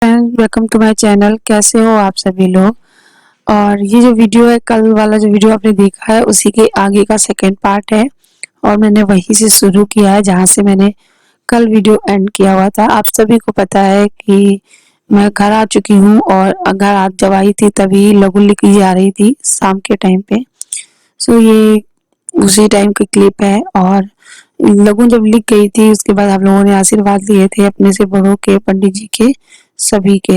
Friends, welcome to my channel. कैसे हो आप सभी लोग। और ये जो वीडियो है, कल वाला जो वीडियो आपने देखा है उसी के आगे का सेकंड पार्ट है। और मैंने वहीं से शुरू किया है जहाँ से मैंने कल वीडियो एंड किया हुआ था। आप सभी को पता है कि मैं घर आ चुकी हूँ और घर आज जब आई थी तभी लघु लिखी जा रही थी शाम के टाइम पे। सो ये उसी टाइम की क्लिप है। और लघु जब लिख गई थी उसके बाद हम लोगों ने आशीर्वाद लिए थे अपने से बड़ों के, पंडित जी के, सभी के।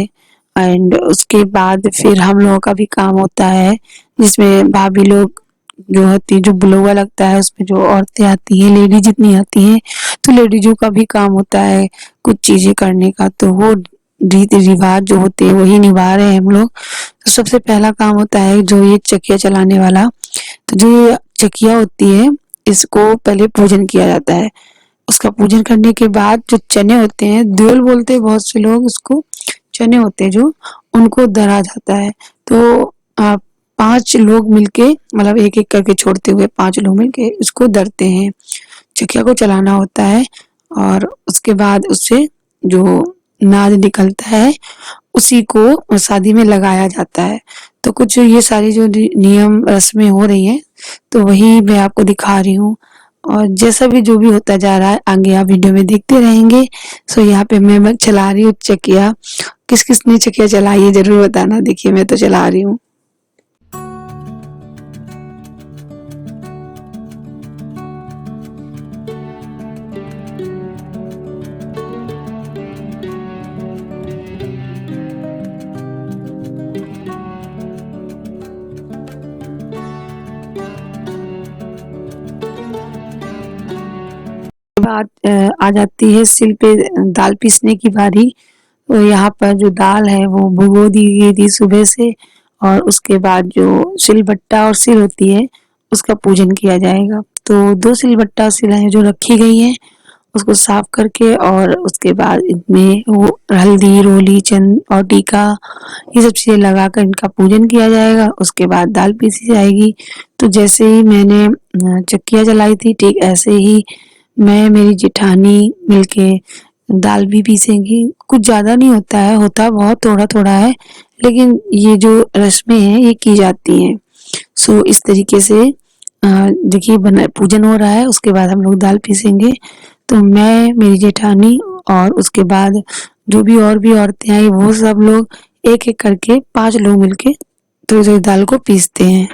एंड उसके बाद फिर हम लोगों का भी काम होता है जिसमें भाभी लोग जो होती, जो बुलवा लगता है उसमें जो औरतें आती हैं, लेडी जितनी आती हैं, तो लेडीजों का भी काम होता है कुछ चीजें करने का। तो वो रीति रिवाज जो होते हैं वही निभा रहे हैं हम लोग। तो सबसे पहला काम होता है जो ये चकिया चलाने वाला। तो जो ये चकिया होती है इसको पहले पूजन किया जाता है। उसका पूजन करने के बाद जो चने होते हैं, द्योल बोलते हैं बहुत से लोग उसको, चने होते हैं जो, उनको दरा जाता है। तो 5 लोग मिलके, मतलब एक एक करके छोड़ते हुए 5 लोग मिलके इसको दरते हैं, चकिया को चलाना होता है। और उसके बाद उससे जो नाद निकलता है उसी को शादी में लगाया जाता है। तो कुछ ये सारी जो नियम रस्में हो रही हैं तो वही मैं आपको दिखा रही हूँ। और जैसा भी जो भी होता जा रहा है आगे आप वीडियो में देखते रहेंगे। सो यहाँ पे मैं चला रही हूँ चकिया। किस किस ने चकिया चलाई है जरूर बताना। देखिए मैं तो चला रही हूँ। बाद आ जाती है सिल पे दाल पीसने की बारी। तो यहाँ पर जो दाल है वो भिगो दी गई थी सुबह से। और उसके बाद जो सिलबट्टा और सिल होती है उसका पूजन किया जाएगा। तो 2 सिलबट्टा सिलाएं जो रखी गई हैं उसको साफ करके, और उसके बाद इनमें वो हल्दी, रोली, चंद और टीका, ये सब चीजें लगाकर इनका पूजन किया जाएगा। उसके बाद दाल पीसी जाएगी। तो जैसे ही मैंने चक्कियाँ जलाई थी ठीक ऐसे ही मैं, मेरी जेठानी मिलके दाल भी पीसेंगी। कुछ ज्यादा नहीं होता है, होता बहुत थोड़ा थोड़ा है, लेकिन ये जो रस्में हैं ये की जाती हैं। सो इस तरीके से देखिए बना पूजन हो रहा है। उसके बाद हम लोग दाल पीसेंगे। तो मैं, मेरी जेठानी और उसके बाद जो भी और भी औरतें आई वो सब लोग एक एक करके 5 लोग मिलके तो इस दाल को पीसते हैं।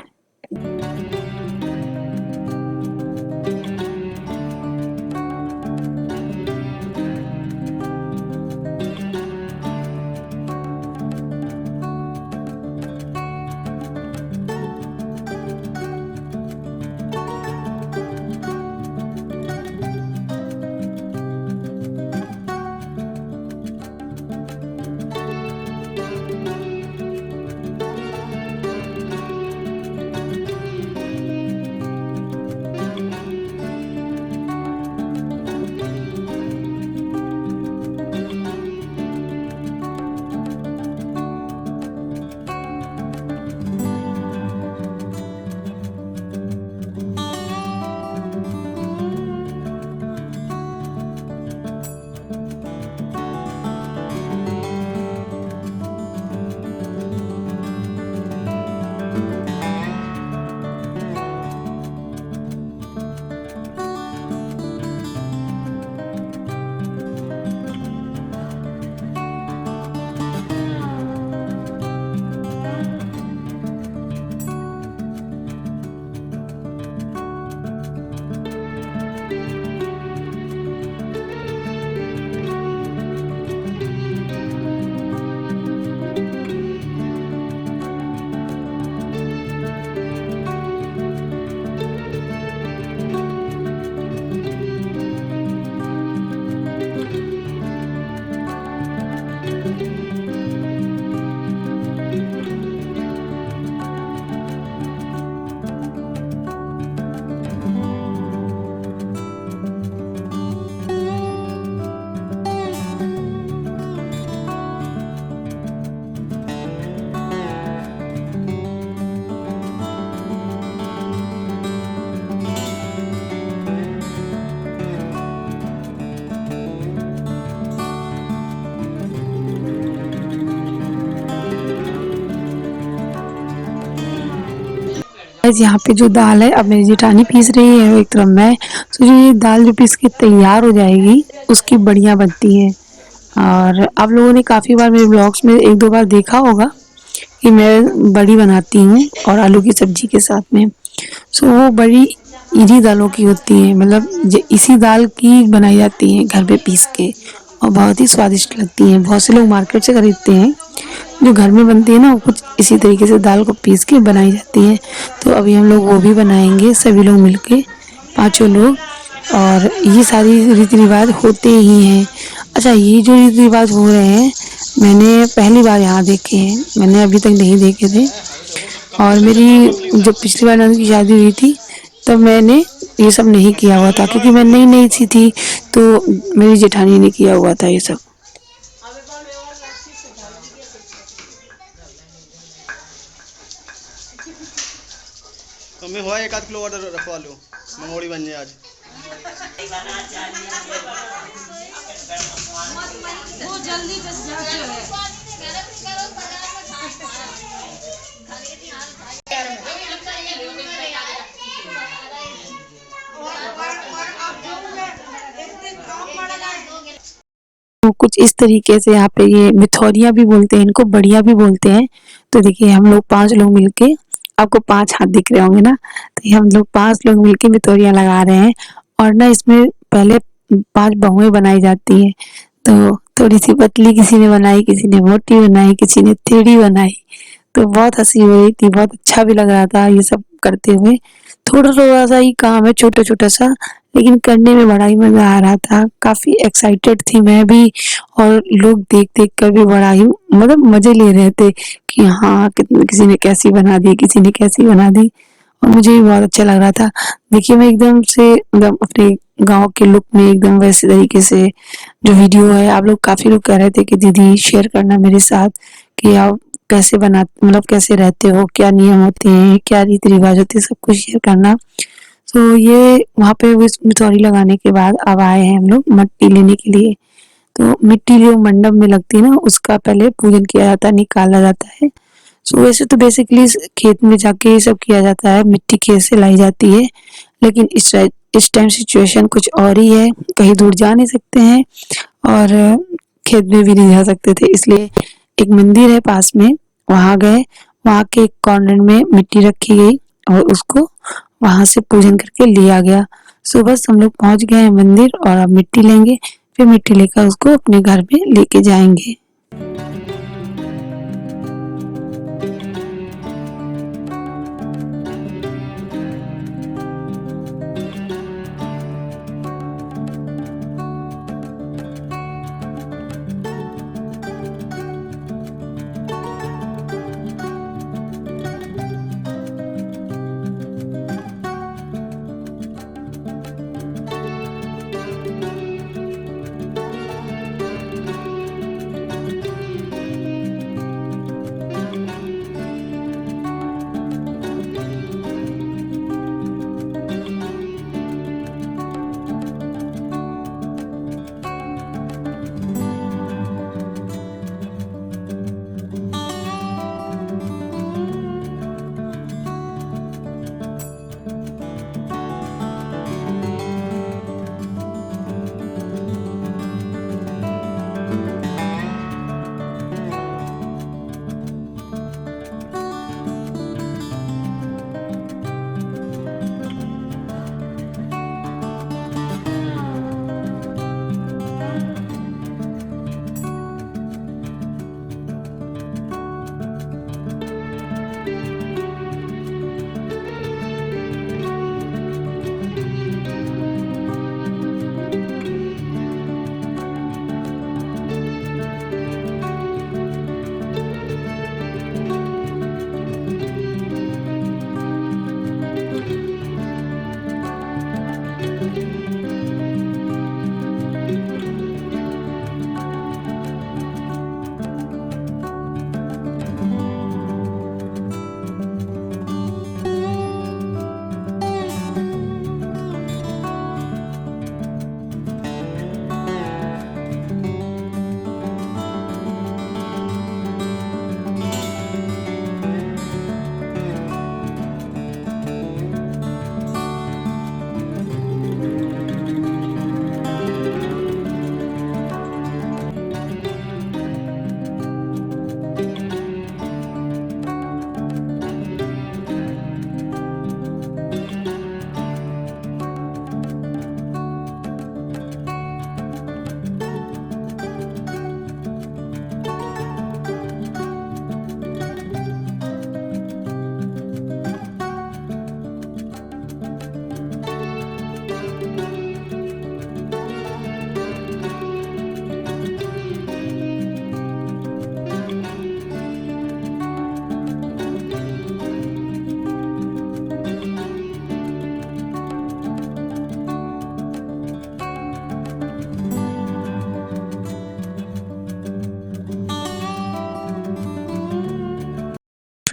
गाइस यहाँ पे जो दाल है अब मेरी जेठानी पीस रही है, एक तरफ मैं। तो जो ये दाल जो पीस के तैयार हो जाएगी उसकी बड़ियाँ बनती हैं। और आप लोगों ने काफ़ी बार मेरे ब्लॉग्स में एक दो बार देखा होगा कि मैं बड़ी बनाती हूँ और आलू की सब्जी के साथ में। सो वो बड़ी इन्हीं दालों की होती है, मतलब इसी दाल की बनाई जाती है घर पे पीस के, और बहुत ही स्वादिष्ट लगती हैं। बहुत से लोग मार्केट से खरीदते हैं, जो घर में बनती है ना वो कुछ इसी तरीके से दाल को पीस के बनाई जाती है। तो अभी हम लोग वो भी बनाएंगे सभी लोग मिलके, पांचों लोग। और ये सारी रीति रिवाज होते ही हैं। अच्छा, ये जो रीति रिवाज हो रहे हैं मैंने पहली बार यहाँ देखे हैं, मैंने अभी तक नहीं देखे थे। और मेरी जब पिछली बार नंद की शादी हुई थी तब मैंने ये सब नहीं किया हुआ था, क्योंकि मैं नई नई सी थी। तो मेरी जेठानी ने किया हुआ था ये सब। तो मैं हुआ 1 आध किलो ऑर्डर रखवा लो, मंगोड़ी बन जाए आज। वो जल्दी तो कुछ इस तरीके से यहाँ पे ये मिथौरियाँ भी बोलते हैं इनको, बढ़िया भी बोलते हैं। तो देखिए हम लोग 5 लोग मिलके, आपको 5 हाथ दिख रहे होंगे ना, तो ये हम लोग 5 लोग मिलके मिथौरियाँ लगा रहे हैं। और ना इसमें पहले 5 बहुएं बनाई जाती हैं। तो थोड़ी सी पतली किसी ने बनाई, किसी ने मोटी बनाई, किसी ने टेढ़ी बनाई। तो बहुत हंसी हो रही थी, बहुत अच्छा भी लग रहा था ये सब करते हुए। थोड़ा थोड़ा सा ही काम है, छोटा छोटा सा, लेकिन करने में बड़ा ही मजा आ रहा था। काफी एक्साइटेड थी मैं भी, और लोग देख देख कर भी बड़ा ही मतलब मजे ले रहे थे कि हाँ कितने, किसी ने कैसी बना दी, किसी ने कैसी बना दी। और मुझे भी बहुत अच्छा लग रहा था। देखिए मैं एकदम से मतलब अपने गांव के लुक में एकदम वैसे तरीके से जो वीडियो है, आप लोग काफी लोग कह रहे थे कि दीदी शेयर करना मेरे साथ कि आप कैसे बना, मतलब कैसे रहते हो, क्या नियम होते हैं, क्या रीति रिवाज होते हैं, सब कुछ शेयर करना। तो ये वहाँ पे वो मिथौरी लगाने के बाद अब आए हैं हम लोग मिट्टी लेने के लिए। तो मिट्टी जो मंडप में लगती है ना उसका पहले पूजन किया जाता है, निकाला जाता है। सो वैसे तो बेसिकली खेत में जाके ये सब किया जाता है, मिट्टी खेत से लाई जाती है। लेकिन इस टाइम सिचुएशन कुछ और ही है, कहीं दूर जा नहीं सकते हैं और खेत में भी नहीं जा सकते थे, इसलिए एक मंदिर है पास में, वहां गए। वहां के एक कॉर्नर में मिट्टी रखी गई और उसको वहां से पूजन करके लिया गया। सो बस हम लोग पहुंच गए हैं मंदिर, और अब मिट्टी लेंगे, फिर मिट्टी लेकर उसको अपने घर में लेके जाएंगे।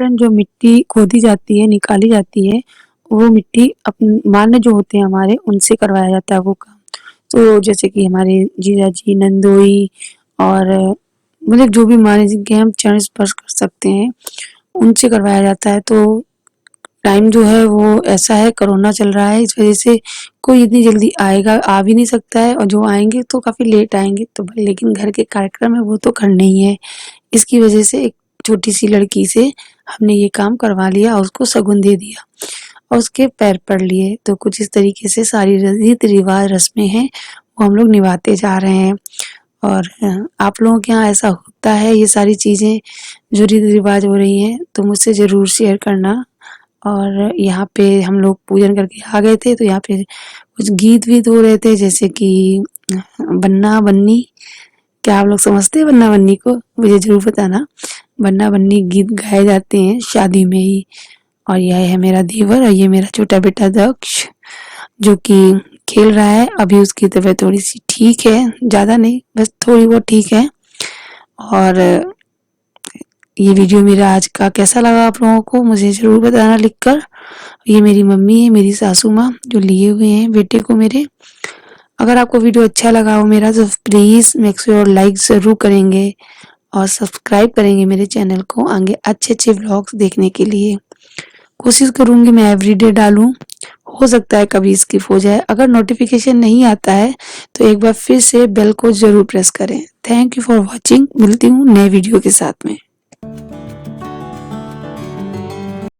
फ्रेंड जो मिट्टी खोदी जाती है, निकाली जाती है, वो मिट्टी मान्य जो होते हैं हमारे, उनसे करवाया जाता है वो काम। तो जैसे कि हमारे जीजा जी, नंदोई और मतलब जो भी मान्य जिनके हम चरण स्पर्श कर सकते हैं, उनसे करवाया जाता है। तो टाइम जो है वो ऐसा है, कोरोना चल रहा है, इस वजह से कोई इतनी जल्दी आएगा आ भी नहीं सकता है, और जो आएंगे तो काफ़ी लेट आएंगे। तो लेकिन घर के कार्यक्रम है वो तो करने ही है। इसकी वजह से एक छोटी सी लड़की से हमने ये काम करवा लिया और उसको शगुन दे दिया और उसके पैर पड़ लिए। तो कुछ इस तरीके से सारी रीति रिवाज रस्में हैं वो हम लोग निभाते जा रहे हैं। और आप लोगों के यहाँ ऐसा होता है ये सारी चीज़ें जो रीति रिवाज हो रही हैं, तो मुझसे ज़रूर शेयर करना। और यहाँ पे हम लोग पूजन करके आ गए थे, तो यहाँ पे कुछ गीत वीत हो रहे थे, जैसे कि बन्ना बन्नी। क्या आप लोग समझते हैं बन्ना बन्नी को? मुझे ज़रूर बताना। बन्ना बन्नी गीत गाए जाते हैं शादी में ही। और यह है मेरा देवर और ये मेरा छोटा बेटा दक्ष, जो कि खेल रहा है। अभी उसकी तबीयत थोड़ी सी ठीक है, ज़्यादा नहीं, बस थोड़ी बहुत ठीक है। और ये वीडियो मेरा आज का कैसा लगा आप लोगों को मुझे ज़रूर बताना लिखकर। ये मेरी मम्मी है, मेरी सासू माँ, जो लिए हुए हैं बेटे को मेरे। अगर आपको वीडियो अच्छा लगा हो मेरा, तो प्लीज़ मेक श्योर लाइक ज़रूर करेंगे और सब्सक्राइब करेंगे मेरे चैनल को आगे अच्छे अच्छे व्लॉग्स देखने के लिए। कोशिश करूँगी मैं एवरीडे डालूँ, हो सकता है कभी स्किप हो जाए। अगर नोटिफिकेशन नहीं आता है तो एक बार फिर से बेल को ज़रूर प्रेस करें। Thank you for watching. मिलती हूँ नए वीडियो के साथ में।